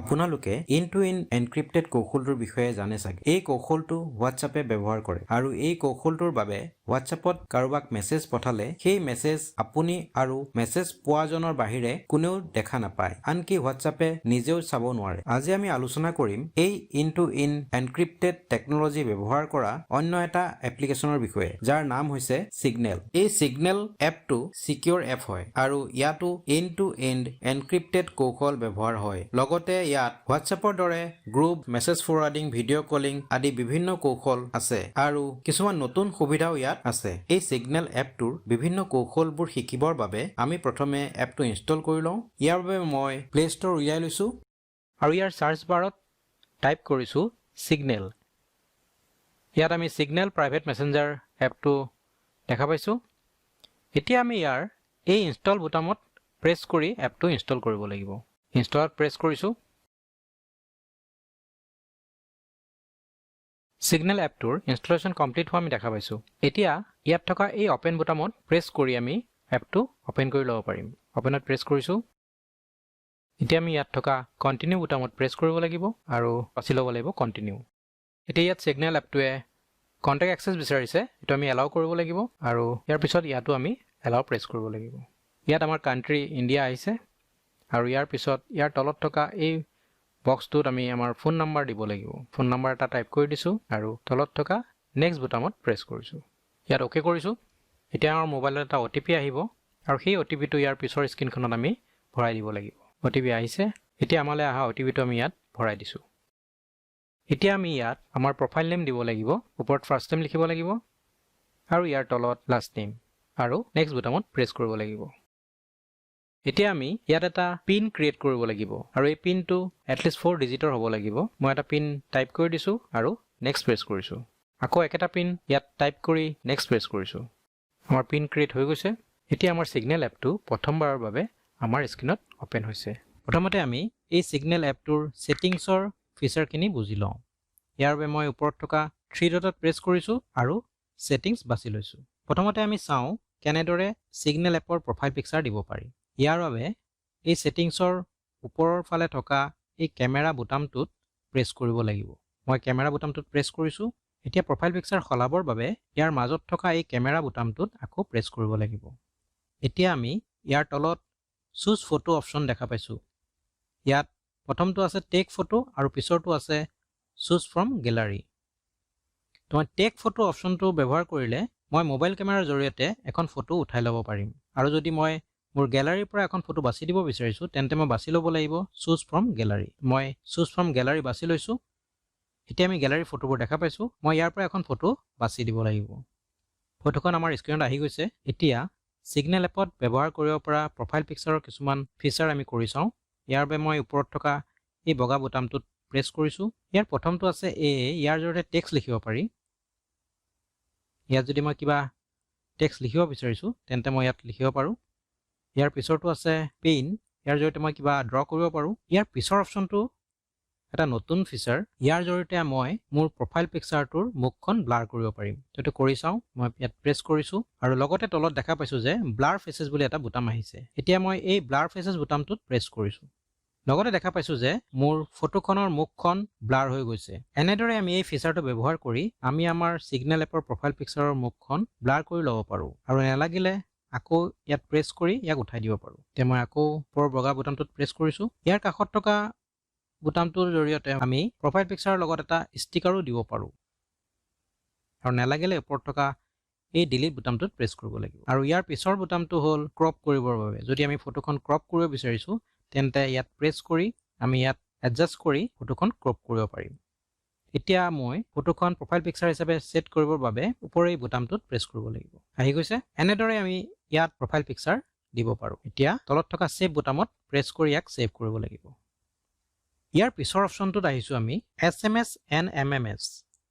আপোনালোকে in to end encrypted কৌশলটোৰ বিষয়ে জানে চাগে। এই কৌশলটো হোৱাটছএপে ব্যৱহাৰ কৰে আৰু এই কৌশলটোৰ বাবে হোৱাটছএপত কাৰোবাক মেছেজ পঠালে সেই মেছেজ আপুনি আৰু মেছেজ পোৱাজনৰ বাহিৰে কোনেও দেখা নাপায়, আনকি হোৱাটছএপে নিজেও চাব নোৱাৰে। আজি আমি আলোচনা কৰিম এই end to end encrypted technology ব্যৱহাৰ কৰা অন্য এটা এপ্লিকেশ্যনৰ বিষয়ে, যাৰ নাম হৈছে চিগনেল। এই চিগনেল এপটো চিকিউৰ এপ হয় আৰু ইয়াতো ইন টু ইন এনক্ৰিপ্টেড কৌশল ব্যৱহাৰ হয়। লগতে ইয়াত হোৱাটছএপৰ দৰে group, message forwarding, video' calling আদি বিভিন্ন কৌশল আছে আৰু কিছুমান নতুন সুবিধাও ইয়াত আছে। এই চিগনেল এপটোৰ বিভিন্ন কৌশলবোৰ শিকিবৰ বাবে আমি প্ৰথমে এপটো ইনষ্টল কৰি লওঁ। ইয়াৰ বাবে মই প্লে ষ্ট'ৰ উলিয়াই লৈছোঁ আৰু ইয়াৰ চাৰ্চ বাৰত টাইপ কৰিছোঁ চিগনেল। ইয়াত আমি চিগনেল প্ৰাইভেট মেছেঞ্জাৰ এপটো দেখা পাইছোঁ। এতিয়া আমি ইয়াৰ এই ইনষ্টল বুটামত প্ৰেছ কৰি এপটো ইনষ্টল কৰিব লাগিব। ইনষ্টলত প্ৰেছ কৰিছোঁ। চিগনেল এপটোৰ ইনষ্টলেশ্যন কমপ্লিট হোৱা আমি দেখা পাইছোঁ। এতিয়া ইয়াত থকা এই অপেন বুটামত প্ৰেছ কৰি আমি এপটো অপেন কৰি ল'ব পাৰিম। অপেনত প্ৰেছ কৰিছোঁ। এতিয়া আমি ইয়াত থকা কণ্টিনিউ বুটামত প্ৰেছ কৰিব লাগিব আৰু বাছি ল'ব লাগিব কণ্টিনিউ। এতিয়া ইয়াত চিগনেল এপটোৱে কণ্টেক্ট এক্সেছ বিচাৰিছে, এইটো আমি এলাউ কৰিব লাগিব আৰু ইয়াৰ পিছত ইয়াতো আমি এলাউ প্ৰেছ কৰিব লাগিব। ইয়াত আমাৰ কাণ্ট্ৰি ইণ্ডিয়া আহিছে আৰু ইয়াৰ পিছত ইয়াৰ তলত থকা এই বক্সটোত আমি আমাৰ ফোন নাম্বাৰ দিব লাগিব। ফোন নাম্বাৰ এটা টাইপ কৰি দিছোঁ আৰু তলত থকা নেক্সট বুটামত প্ৰেছ কৰিছোঁ। ইয়াত অ'কে কৰিছোঁ। এতিয়া আমাৰ মোবাইলত এটা OTP আহিব আৰু সেই OTPটো ইয়াৰ পিছৰ স্ক্ৰীনখনত আমি ভৰাই দিব লাগিব। OTP আহিছে। এতিয়া আমালৈ অহা OTPটো আমি ইয়াত ভৰাই দিছোঁ। এতিয়া আমি ইয়াত আমাৰ প্ৰফাইল নেম দিব লাগিব। ওপৰত ফাৰ্ষ্ট নেম লিখিব লাগিব আৰু ইয়াৰ তলত লাষ্ট নেম আৰু নেক্সট বুটামত প্ৰেছ কৰিব লাগিব। এতিয়া আমি ইয়াত এটা পিন ক্ৰিয়েট কৰিব লাগিব আৰু এই পিনটো এটলিষ্ট 4 ডিজিটৰ হ'ব লাগিব। মই এটা পিন টাইপ কৰি দিছোঁ আৰু নেক্সট প্ৰেছ কৰিছোঁ। আকৌ একেটা পিন ইয়াত টাইপ কৰি নেক্সট প্ৰেছ কৰিছোঁ। আমাৰ পিন ক্ৰিয়েট হৈ গৈছে। এতিয়া আমাৰ চিগনেল এপটো প্ৰথমবাৰৰ বাবে আমাৰ স্ক্ৰীনত অপেন হৈছে। প্ৰথমতে আমি এই চিগনেল এপটোৰ ছেটিংছৰ ফিচাৰখিনি বুজি লওঁ। ইয়াৰ বাবে মই ওপৰত থকা 3 ডটত প্ৰেছ কৰিছোঁ আৰু ছেটিংছ বাছি লৈছোঁ। প্ৰথমতে আমি চাওঁ কেনেদৰে চিগনেল এপৰ প্ৰফাইল পিকচাৰ দিব পাৰি। ইয়াৰ বাবে এই ছেটিংছৰ ওপৰৰ ফালে থকা এই কেমেৰা বুটামটোত প্ৰেছ কৰিব লাগিব। মই কেমেৰা বুটামটোত প্ৰেছ কৰিছোঁ। এতিয়া প্ৰফাইল পিকচাৰ সলাবৰ বাবে ইয়াৰ মাজত থকা এই কেমেৰা বুটামটোত আকৌ প্ৰেছ কৰিব লাগিব। এতিয়া আমি ইয়াৰ তলত চুজ ফটো অপশ্যন দেখা পাইছোঁ। ইয়াত প্ৰথমটো আছে টেক ফটো আৰু পিছৰটো আছে চুজ ফ্ৰম গেলাৰী। তো মই টেক ফটো অপশ্যনটো ব্যৱহাৰ কৰিলে মই মোবাইল কেমেৰাৰ জৰিয়তে এখন ফটো উঠাই ল'ব পাৰিম আৰু যদি মই মোৰ গেলাৰীৰ পৰা এখন ফটো বাছি দিব বিচাৰিছোঁ তেন্তে মই বাছি ল'ব লাগিব চুজ ফ্ৰম গেলাৰী। মই চুজ ফ্ৰম গেলাৰী বাছি লৈছোঁ। এতিয়া আমি গেলাৰীৰ ফটোবোৰ দেখা পাইছোঁ। মই ইয়াৰ পৰা এখন ফটো বাছি দিব লাগিব। ফটোখন আমাৰ স্ক্ৰীনত আহি গৈছে। এতিয়া চিগনেল এপত ব্যৱহাৰ কৰিব পৰা প্ৰফাইল পিকচাৰৰ কিছুমান ফিচাৰ আমি কৰি চাওঁ। ইয়াৰ বাবে মই ওপৰত থকা এই বগা বুটামটোত প্ৰেছ কৰিছোঁ। ইয়াৰ প্ৰথমটো আছে ইয়াৰ জৰিয়তে টেক্সট লিখিব পাৰি। ইয়াত যদি মই কিবা টেক্সট লিখিব বিচাৰিছোঁ তেন্তে মই ইয়াত লিখিব পাৰোঁ। ইয়াৰ পিছৰটো আছে পেইন। ইয়াৰ জৰিয়তে মই কিবা ড্ৰ কৰিব পাৰোঁ। ইয়াৰ পিছৰ অপশ্যনটো এটা নতুন ফিচাৰ। ইয়াৰ জৰিয়তে মই মোৰ প্ৰফাইল পিকচাৰটোৰ মুখখন ব্লাৰ কৰিব পাৰিম। এইটো কৰি চাওঁ। মই ইয়াত প্ৰেছ কৰিছোঁ আৰু লগতে তলত দেখা পাইছোঁ যে ব্লাৰ ফেচেছ বুলি এটা বুটাম আহিছে। এতিয়া মই এই ব্লাৰ ফেচেছ বুটামটোত প্ৰেছ কৰিছোঁ। লগতে দেখা পাইছোঁ যে মোৰ ফটোখনৰ মুখখন ব্লাৰ হৈ গৈছে। এনেদৰে আমি এই ফিচাৰটো ব্যৱহাৰ কৰি আমি আমাৰ চিগনেল এপৰ প্ৰফাইল পিকচাৰৰ মুখখন ব্লাৰ কৰি ল'ব পাৰোঁ আৰু নালাগিলে আকৌ ইয়াত প্ৰেছ কৰি ইয়াক উঠাই দিব পাৰোঁ। এতিয়া মই আকৌ ওপৰৰ বগা বুটামটোত প্ৰেছ কৰিছোঁ। ইয়াৰ কাষত থকা বুটামটোৰ জৰিয়তে আমি প্ৰফাইল পিকচাৰৰ লগত এটা ষ্টিকাৰো দিব পাৰোঁ আৰু নালাগিলে ওপৰত থকা এই ডিলিট বুটামটোত প্ৰেছ কৰিব লাগিব। আৰু ইয়াৰ পিছৰ বুটামটো হ'ল ক্ৰপ কৰিবৰ বাবে। যদি আমি ফটোখন ক্ৰপ কৰিব বিচাৰিছোঁ তেন্তে ইয়াত প্ৰেছ কৰি আমি ইয়াত এডজাষ্ট কৰি ফটোখন ক্ৰপ কৰিব পাৰিম। এতিয়া মই ফটোখন প্ৰফাইল পিকচাৰ হিচাপে ছেট কৰিবৰ বাবে ওপৰৰ এই বুটামটোত প্ৰেছ কৰিব লাগিব। আহি গৈছে। এনেদৰে আমি ইয়াত প্ৰফাইল পিকচাৰ দিব পাৰোঁ। এতিয়া তলত থকা ছেভ বুটামত প্ৰেছ কৰি ইয়াক ছেভ কৰিব লাগিব। ইয়াৰ পিছৰ অপশ্যনটোত আহিছোঁ আমি SMS and MMS।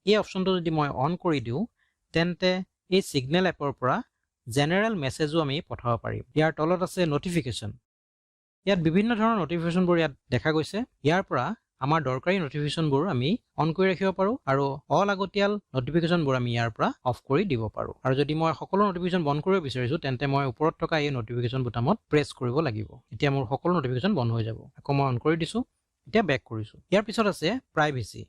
এই অপশ্যনটো যদি মই অন কৰি দিওঁ তেন্তে এই চিগনেল এপৰ পৰা জেনেৰেল মেছেজো আমি পঠাব পাৰিম। ইয়াৰ তলত আছে নটিফিকেশ্যন। ইয়াত বিভিন্ন ধৰণৰ নটিফিকেশ্যনবোৰ ইয়াত দেখা গৈছে। ইয়াৰ পৰা আমাৰ দৰকাৰী নটিফিকেশ্যনবোৰ আমি অন কৰি ৰাখিব পাৰোঁ আৰু অলাগতিয়াল নটিফিকেশ্যনবোৰ আমি ইয়াৰ পৰা অফ কৰি দিব পাৰোঁ। আৰু যদি মই সকলো নটিফিকেশ্যন বন্ধ কৰিব বিচাৰিছোঁ তেন্তে মই ওপৰত থকা এই নটিফিকেশ্যন বুটামত প্ৰেছ কৰিব লাগিব। এতিয়া মোৰ সকলো নটিফিকেশ্যন বন্ধ হৈ যাব। আকৌ মই অন কৰি দিছোঁ। এতিয়া বেক কৰিছোঁ ইয়াৰ পিছত আছে প্ৰাইভেচি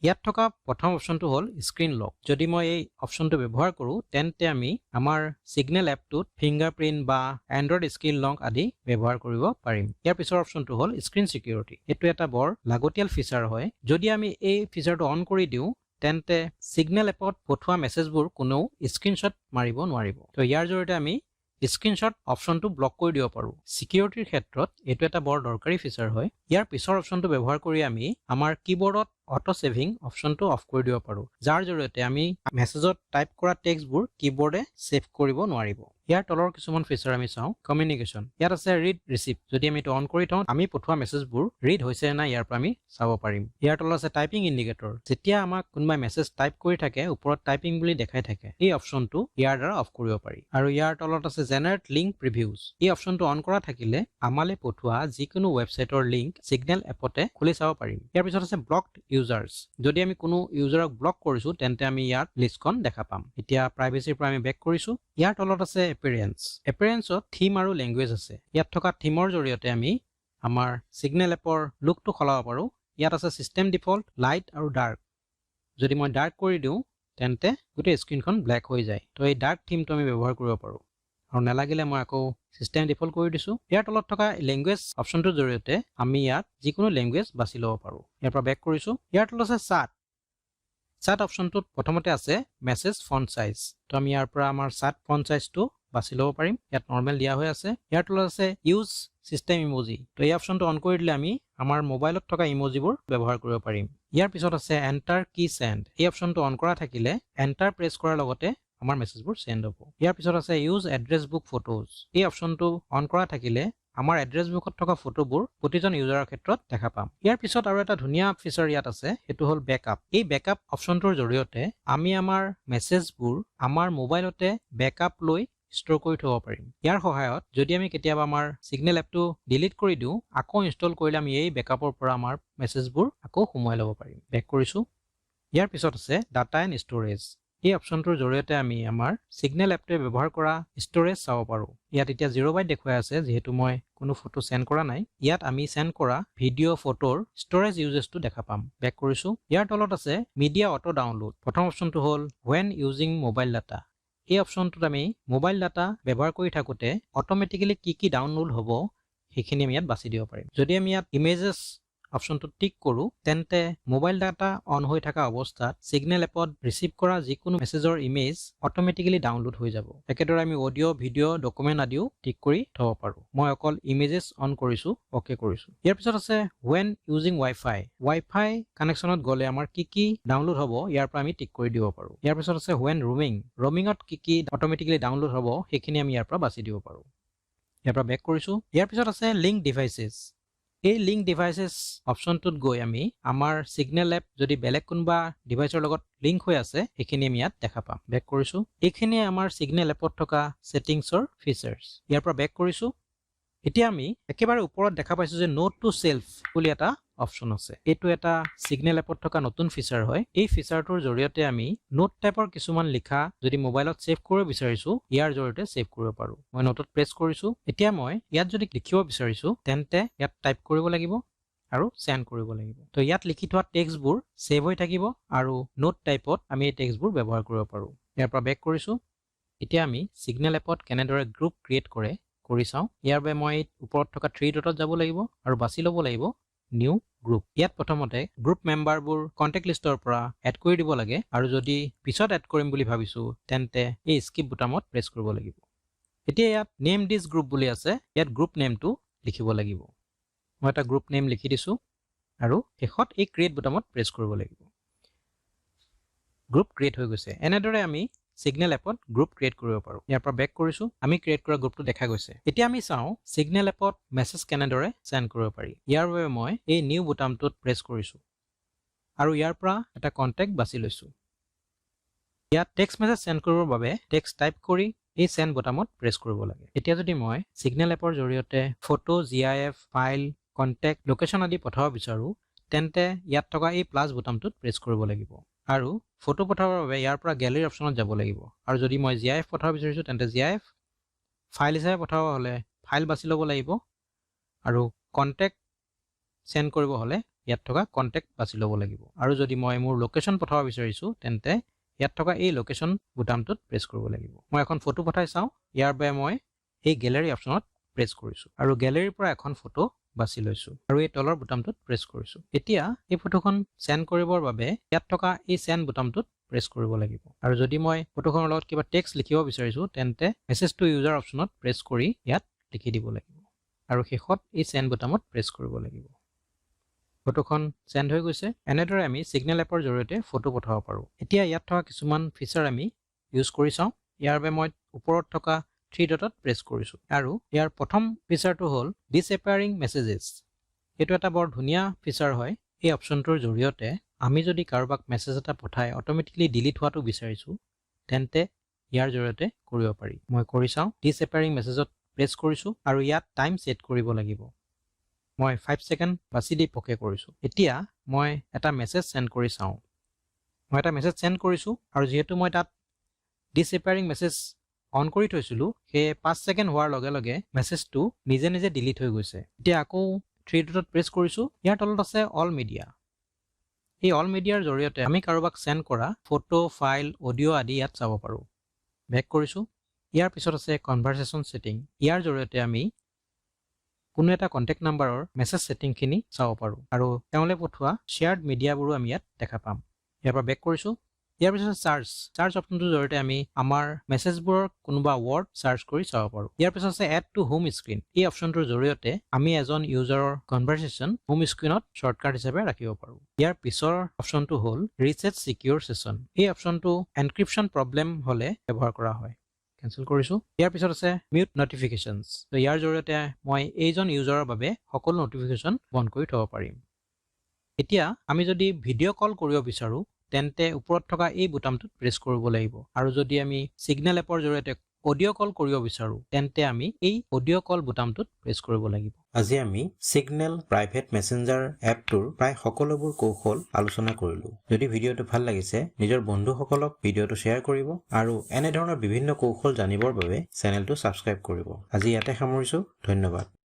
ইয়াত থকা প্ৰথম অপশ্যনটো হ'ল স্ক্ৰীন লক যদি মই এই অপশ্যনটো ব্যৱহাৰ কৰোঁ তেন্তে আমি আমাৰ সিগনেল এপটোত ফিংগাৰপ্ৰিণ্ট বা এণ্ড্ৰইড স্ক্ৰীন লক আদি ব্যৱহাৰ কৰিব পাৰিম ইয়াৰ পিছৰ অপশ্যনটো হ'ল স্ক্ৰীন সিকিউৰিটি এইটো এটা বৰ লাগতিয়াল ফিচাৰ হয় যদি আমি এই ফিচাৰটো অন কৰি দিওঁ তেন্তে সিগনেল এপত পঠোৱা মেছেজবোৰ কোনেও স্ক্ৰীনশ্বট মাৰিব নোৱাৰিব তো ইয়াৰ জৰিয়তে আমি স্ক্ৰীনশ্বট অপশ্যনটো ব্লক কৰি দিব পাৰোঁ সিকিউৰিটিৰ ক্ষেত্ৰত এইটো এটা বৰ দৰকাৰী ফিচাৰ হয় ইয়াৰ পিছৰ অপশ্যনটো ব্যৱহাৰ কৰি আমি আমাৰ কিবৰ্ডত অটো সেভিং অপশ্যনটো অফ কৰি দিব পাৰোঁ যাৰ জৰিয়তে আমি মেছেজত টাইপ কৰা টেক্সটবোৰ কিবৰ্ডে সেভ কৰিব নোৱাৰিব ইয়াৰ তলৰ কিছুমান ফিচাৰ আমি চাওঁ কমিউনিকেশ্যন ইয়াত আছে ৰিড ৰিচিভ যদি আমি এইটো অন কৰি থওঁ আমি পঠোৱা মেছেজবোৰ ৰিড হৈছে নে নাই ইয়াৰ পৰা আমি চাব পাৰিম ইয়াৰ তলত আছে টাইপিং ইণ্ডিকেটৰ যেতিয়া আমাক কোনোবাই মেছেজ টাইপ কৰি থাকে ওপৰত টাইপিং বুলি দেখাই থাকে এই অপশ্যনটো ইয়াৰ দ্বাৰা অফ কৰিব পাৰি আৰু ইয়াৰ তলত আছে জেনাৰেট লিংক প্ৰিভিউজ এই অপশ্যনটো অন কৰা থাকিলে আমালে পঠোৱা যিকোনো ৱেবছাইটৰ লিংক সিগনেল এপতে খুলি চাব পাৰিম ইয়াৰ পিছত আছে ব্লকড ইউজাৰ্ছ যদি আমি কোনো ইউজাৰক ব্লক কৰিছো তেন্তে আমি ইয়াত লিষ্টখন দেখা পাম এতিয়া প্ৰাইভেচিৰ পৰা আমি বেক কৰিছো ইয়াৰ তলত আছে এপিয়াৰেন্সত থিম আৰু লেংগুৱেজ আছে ইয়াত থকা থিমৰ জৰিয়তে আমি আমাৰ সিগনেল এপৰ লুকটো সলাব পাৰো ইয়াত আছে সিস্টেম ডিফল্ট লাইট আৰু ডাৰ্ক যদি মই ডাৰ্ক কৰি দিওঁ তেন্তে গোটেই স্ক্ৰীনখন ব্লেক হৈ যায় তো এই ডাৰ্ক থিমটো আমি ব্যৱহাৰ কৰিব পাৰো আৰু নালাগিলে মই আকৌ সিস্টেম ডিফল্ট কৰি দিছো ইয়াৰ তলত থকা লেংগুৱেজ অপশ্যনটোৰ জৰিয়তে আমি ইয়াত যিকোনো লেংগুৱেজ বাছি ল'ব পাৰো ইয়াৰ পৰা বেক কৰিছো ইয়াৰ তলত আছে চাট অপশ্যনটোত প্ৰথমতে আছে মেছেজ ফন্ট সাইজ তো আমি ইয়াৰ পৰা আমাৰ চাট ফন্ট সাইজটো বাছি ল'ব পাৰিম ইয়াত নৰ্মেল দিয়া হৈ আছে ইয়াৰ তলত আছে ইউজ সিস্টেম ইমোজি তো এই অপশ্যনটো অন কৰি দিলে আমি আমাৰ মোবাইলত থকা ইমোজিবোৰ ব্যৱহাৰ কৰিব পাৰিম ইয়াৰ পিছত আছে এন্টাৰ কি সেন্ড এই অপশ্যনটো অন কৰা থাকিলে এন্টাৰ প্ৰেছ কৰাৰ লগতে আমাৰ মেছেজবোৰ সেন্ড হ'ব ইয়াৰ পিছত আছে ইউজ এড্ৰেছ বুক ফটোজ এই অপশ্যনটো অন কৰা থাকিলে আমাৰ এড্ৰেছ বুকত থকা ফটোবোৰ প্ৰতিজন ইউজাৰৰ ক্ষেত্ৰত দেখা পাম ইয়াৰ পিছত আৰু এটা ধুনীয়া ফিচাৰ ইয়াত আছে সেইটো হ'ল বেকআপ এই বেকআপ অপশ্যনটোৰ জৰিয়তে আমি আমাৰ মেছেজবোৰ আমাৰ মোবাইলতে বেকআপ লৈ ষ্ট'ৰ কৰি থব পাৰিম ইয়াৰ সহায়ত যদি আমি কেতিয়াবা আমাৰ সিগনেল এপটো ডিলিট কৰি দিওঁ আকৌ ইনষ্টল কৰিলে আমি এই বেকআপৰ পৰা আমাৰ মেছেজবোৰ আকৌ সোমোৱাই ল'ব পাৰিম বেক কৰিছো ইয়াৰ পিছত আছে ডাটা এণ্ড ষ্ট'ৰেজ এই অপশ্যনটোৰ জৰিয়তে আমি আমাৰ সিগনেল এপটোৱে ব্যৱহাৰ কৰা ষ্ট'ৰেজ চাব পাৰোঁ ইয়াত এতিয়া 0 বাইট দেখুৱাই আছে যিহেতু মই কোনো ফটো সেন্ড কৰা নাই ইয়াত আমি সেন্ড কৰা ভিডিঅ' ফটোৰ ষ্ট'ৰেজ ইউজেজটো দেখা পাম বেক কৰিছো ইয়াৰ তলত আছে মিডিয়া অটো ডাউনলোড প্ৰথম অপশ্যনটো হ'ল when using mobile data এই অপশ্যনটোত আমি মোবাইল ডাটা ব্যৱহাৰ কৰি থাকোঁতে অট'মেটিকেলি কি ডাউনলোড হ'ব সেইখিনি আমি ইয়াত বাছি দিব পাৰিম যদি আমি ইয়াত ইমেজেছ অপশ্যনটো টিক কৰোঁ তেন্তে মোবাইল ডাটা অন হৈ থকা অৱস্থাত সিগনেল এপত ৰিচিভ কৰা যিকোনো মেছেজৰ ইমেজ অট'মেটিকেলি ডাউনলোড হৈ যাব একেদৰে আমি অডিঅ' ভিডিঅ' ডকুমেণ্ট আদিও টিক কৰি থব পাৰোঁ মই অকল ইমেজেছ অন কৰিছোঁ অ'কে কৰিছোঁ ইয়াৰ পিছত আছে when using ৱাইফাই কানেকশ্যনত গ'লে আমাৰ কি ডাউনলোড হ'ব ইয়াৰ পৰা আমি টিক কৰি দিব পাৰোঁ ইয়াৰ পিছত আছে when roamingত কি অট'মেটিকেলি ডাউনলোড হ'ব সেইখিনি আমি ইয়াৰ পৰা বাছি দিব পাৰোঁ ইয়াৰ পৰা বেক কৰিছোঁ ইয়াৰ পিছত আছে লিংক ডিভাইচেছ এই লিংক ডিভাইচেছ অপশ্যনটোত গৈ আমি আমাৰ সিগনেল এপ যদি বেলেগ কোনোবা ডিভাইচৰ লগত লিংক হৈ আছে সেইখিনি আমি ইয়াত দেখা পাম বেক কৰিছোঁ এইখিনিয়ে আমাৰ সিগনেল এপত থকা ছেটিংছৰ ফিচাৰ্ছ ইয়াৰ পৰা বেক কৰিছোঁ এতিয়া আমি একেবাৰে ওপৰত দেখা পাইছোঁ যে নোট টু সেল্ফ বুলি এটা অপশ্যন আছে এইটো এটা সিগনেল এপত থকা নতুন ফিচাৰ হয় এই ফিচাৰটোৰ জৰিয়তে আমি নোট টাইপৰ কিছুমান লিখা যদি মোবাইলত সেভ কৰিব বিচাৰিছো ইয়াৰ জৰিয়তে সেভ কৰিব পাৰোঁ মই নোটত প্ৰেছ কৰিছোঁ এতিয়া মই ইয়াত যদি লিখিব বিচাৰিছো তেন্তে ইয়াত টাইপ কৰিব লাগিব আৰু সেন্ড কৰিব লাগিব তো ইয়াত লিখি থোৱা টেক্সটবোৰ সেভ হৈ থাকিব আৰু নোট টাইপত আমি এই টেক্সটবোৰ ব্যৱহাৰ কৰিব পাৰোঁ ইয়াৰ পৰা বেক কৰিছোঁ এতিয়া আমি সিগনেল এপত কেনেদৰে গ্ৰুপ ক্ৰিয়েট কৰে কৰি চাওঁ ইয়াৰ বাবে মই ওপৰত থকা 3 ডটত যাব লাগিব আৰু বাছি ল'ব লাগিব নিউ গ্ৰুপ ইয়াত প্ৰথমতে গ্ৰুপ মেম্বাৰবোৰ কন্টেক্ট লিষ্টৰ পৰা এড কৰি দিব লাগে আৰু যদি পিছত এড কৰিম বুলি ভাবিছো তেন্তে এই স্কিপ বুটামত প্ৰেছ কৰিব লাগিব এতিয়া ইয়াত নেম দিছ গ্ৰুপ বুলি আছে ইয়াত গ্ৰুপ নেমটো লিখিব লাগিব মই এটা গ্ৰুপ নেম লিখি দিছো আৰু শেষত এই ক্ৰিয়েট বুটামত প্ৰেছ কৰিব লাগিব গ্ৰুপ ক্ৰিয়েট হৈ গৈছে এনেদৰে আমি সিগনেল এপত গ্ৰুপ ক্ৰিয়েট কৰিব পাৰোঁ ইয়াৰ পৰা বেক কৰিছোঁ আমি ক্ৰিয়েট কৰা গ্ৰুপটো দেখা গৈছে এতিয়া আমি চাওঁ সিগনেল এপত মেছেজ কেনেদৰে সেন্ড কৰিব পাৰি ইয়াৰ বাবে মই এই নিউ বুটামটোত প্ৰেছ কৰিছোঁ আৰু ইয়াৰ পৰা এটা কন্টেক্ট বাছি লৈছোঁ ইয়াত টেক্সট মেছেজ সেন্ড কৰিবৰ বাবে টেক্সট টাইপ কৰি এই সেন্ড বুটামত প্ৰেছ কৰিব লাগে এতিয়া যদি মই সিগনেল এপৰ জৰিয়তে photo GIF file contact location আদি পঠাব বিচাৰোঁ তেন্তে ইয়াত থকা এই প্লাছ বুটামটোত প্ৰেছ কৰিব লাগিব আৰু ফটো পঠাবৰ বাবে ইয়াৰ পৰা গেলাৰী অপশ্যনত যাব লাগিব আৰু যদি মই GIF পঠাব বিচাৰিছোঁ তেন্তে GIF ফাইল হিচাপে পঠাব হ'লে ফাইল বাছি ল'ব লাগিব আৰু কন্টেক্ট সেন্ড কৰিব হলে ইয়াত থকা কন্টেক্ট বাছি ল'ব লাগিব আৰু যদি মই মোৰ লোকেশন পঠাব বিচাৰিছো তেন্তে ইয়াত থকা এই লোকেশন বুটামটোত প্ৰেছ কৰিব লাগিব মই এখন ফটো পঠাই চাও ইয়াৰ বাবে মই এই গ্যালাৰি অপচনত প্ৰেছ কৰিছো আৰু গ্যালাৰিৰ পৰা এখন ফটো বাছি লৈছো আৰু এই তলৰ বুটামটোত প্ৰেছ কৰিছো এতিয়া এই ফটোখন সেন্ড কৰিবৰ বাবে ইয়াত থকা এই সেন্ড বুটামটোত প্ৰেছ কৰিব লাগিব আৰু যদি মই ফটোখনৰ লগত কিবা টেক্সট লিখিব বিচাৰিছো তেন্তে মেছেজ টু ইউজাৰ অপচনত প্ৰেছ কৰি ইয়াত লিখি দিব লাগিব আৰু শেষত এই সেন্ড বুটামত প্ৰেছ কৰিব লাগিব ফটোখন সেন্ড হৈ গৈছে এনেদৰে আমি সিগনেল এপৰ জৰিয়তে ফটো পঠাব পাৰো এতিয়া ইয়াত থকা কিছুমান ফিচাৰ আমি ইউজ কৰি চাও ইয়াৰ বাবে মই ওপৰত থকা 3 ডটত প্ৰেছ কৰিছো আৰু ইয়াৰ প্ৰথম ফিচাৰটো হ'ল ডিসএপিয়াৰিং মেছেজেছ এটো এটা বৰ ধুনীয়া ফিচাৰ হয় এই অপচনটোৰ জৰিয়তে আমি যদি কাৰোবাক মেছেজ এটা পঠাই অটোমেটিক্যালি ডিলিট হোৱাটো বিচাৰিছো তেন্তে ইয়াৰ জৰিয়তে কৰিব পাৰি মই কৰি চাও ডিসএপিয়াৰিং মেছেজত প্ৰেছ কৰিছো আৰু ইয়াত টাইম সেট কৰিব লাগিব মই 5 সেকেন্ড বাছি দি পকে কৰিছো এতিয়া মই এটা মেছেজ সেন্ড কৰি চাও মই এটা মেছেজ সেন্ড কৰিছো আৰু যেহেতু মই তাত ডিসএপিয়াৰিং মেছেজ অন কৰি থৈছিলো হে 5 সেকেন্ড হোৱাৰ লগে লগে মেছেজটো নিজে নিজে ডিলিট হৈ গৈছে এতিয়া আকৌ 3 ডটত প্ৰেছ কৰিছো ইয়াৰ তলত আছে অল মিডিয়া এই অল মিডিয়াৰ জৰিয়তে আমি কাৰোবাক সেন্ড কৰা ফটো ফাইল অডিও আদি ইয়াত চাব পাৰো বেক কৰিছো ইয়াৰ পিছত আছে কনভাৰসেচন সেটিং ইয়াৰ জৰিয়তে আমি কোনো এটা কন্টেক্ট নাম্বাৰৰ মেছেজ সেটিং খিনি চাব পাৰো আৰু তেওঁলে পঠোৱা শেয়াৰ্ড মিডিয়াবোৰো আমি ইয়াত দেখা পাম ইয়াৰ পৰা বেক কৰিছো ইয়াৰ পিছত সাৰ্চ অপচনটোৰ জৰিয়তে আমি আমাৰ মেছেজবোৰৰ কোনোবা ৱৰ্ড সাৰ্চ কৰি চাব পাৰো ইয়াৰ পিছত আছে এড টু হোম স্ক্ৰীন এই অপচনটোৰ জৰিয়তে আমি এজন ইউজাৰৰ কনভাৰসেচন হোম স্ক্ৰীনত শৰ্টকাট হিচাপে ৰাখিব পাৰো ইয়াৰ পিছৰ অপচনটো হ'ল ৰিছেট সিকিউৰ সেশন এই অপচনটো এনক্ৰিপচন প্ৰবলেম হলে ব্যৱহাৰ কৰা হয় কেনসেল কৰিছো ইয়াৰ পিছত আছে মিউট নটিফিকেশনস তো ইয়াৰ জৰিয়তে মই এইজন ইউজাৰৰ বাবে সকলো নটিফিকেশন বন্ধ কৰি থব পাৰিম এতিয়া আমি যদি ভিডিও কল কৰিব বিচাৰো তেন্তে ওপৰত থকা এই বুটামটোত প্ৰেছ কৰিব লাগিব আৰু যদি আমি সিগনেল এপৰ জৰিয়তে অডিও কল কৰিব বিচাৰো তেন্তে আমি এই অডিও কল বুটামটোত প্ৰেছ কৰিব লাগিব আজি আমি সিগনেল প্ৰাইভেট মেসেঞ্জাৰ এপটোৰ প্ৰায় সকলোবোৰ কৌশল আলোচনা কৰিলো যদি ভিডিওটো ভাল লাগিছে নিজৰ বন্ধুসকলক ভিডিওটো শেয়াৰ কৰিব আৰু এনে ধৰণৰ বিভিন্ন কৌশল জানিবৰ বাবে চেনেলটো সাবস্ক্ৰাইব কৰিব আজি ইয়াতে সামৰিছো ধন্যবাদ